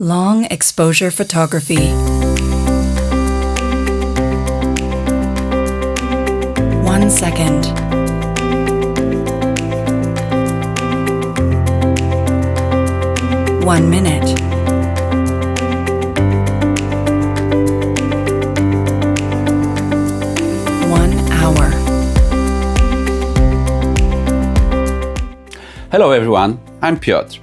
Long exposure photography. 1 second. 1 minute. 1 hour. Hello everyone, I'm Piotr.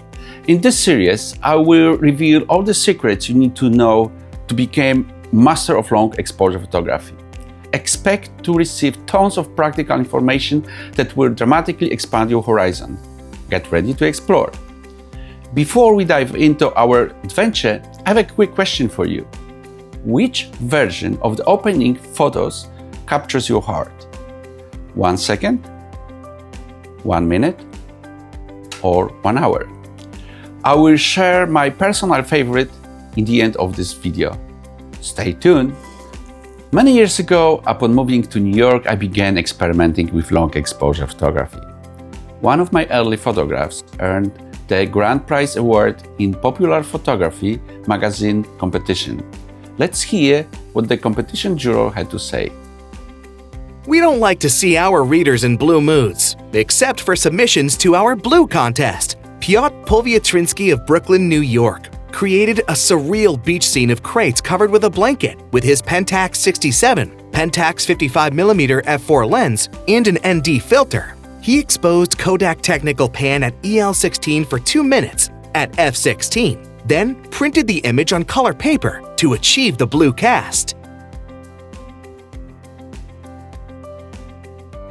In this series, I will reveal all the secrets you need to know to become master of long exposure photography. Expect to receive tons of practical information that will dramatically expand your horizon. Get ready to explore. Before we dive into our adventure, I have a quick question for you. Which version of the opening photos captures your heart? 1 second, 1 minute, or 1 hour? I will share my personal favorite in the end of this video. Stay tuned. Many years ago, upon moving to New York, I began experimenting with long exposure photography. One of my early photographs earned the Grand Prize Award in Popular Photography magazine competition. Let's hear what the competition juror had to say. We don't like to see our readers in blue moods, except for submissions to our blue contest. Piotr Polwiatrinsky of Brooklyn, New York, created a surreal beach scene of crates covered with a blanket with his Pentax 67, Pentax 55mm f4 lens, and an ND filter. He exposed Kodak Technical Pan at EL16 for 2 minutes at f16, then printed the image on color paper to achieve the blue cast.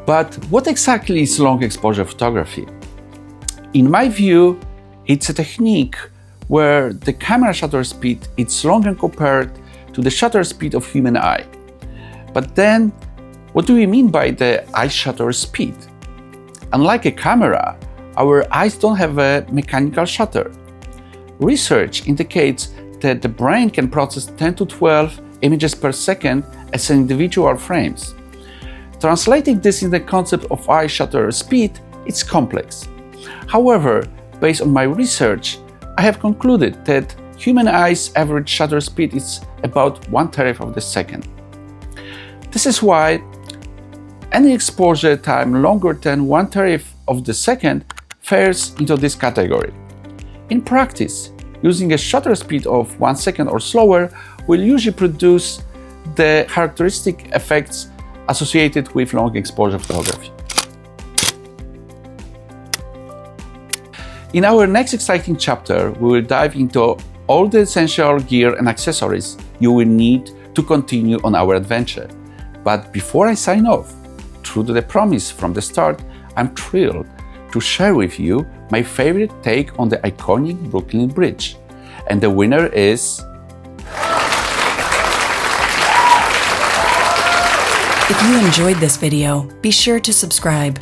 But what exactly is long exposure photography? In my view, it's a technique where the camera shutter speed is longer compared to the shutter speed of human eye. But then, what do we mean by the eye shutter speed? Unlike a camera, our eyes don't have a mechanical shutter. Research indicates that the brain can process 10 to 12 images per second as individual frames. Translating this in the concept of eye shutter speed, it's complex. However, based on my research, I have concluded that human eye's average shutter speed is about 1/3 of the second. This is why any exposure time longer than 1/3 of the second falls into this category. In practice, using a shutter speed of 1 second or slower will usually produce the characteristic effects associated with long exposure photography. In our next exciting chapter, we will dive into all the essential gear and accessories you will need to continue on our adventure. But before I sign off, true to the promise from the start, I'm thrilled to share with you my favorite take on the iconic Brooklyn Bridge. And the winner is... If you enjoyed this video, be sure to subscribe.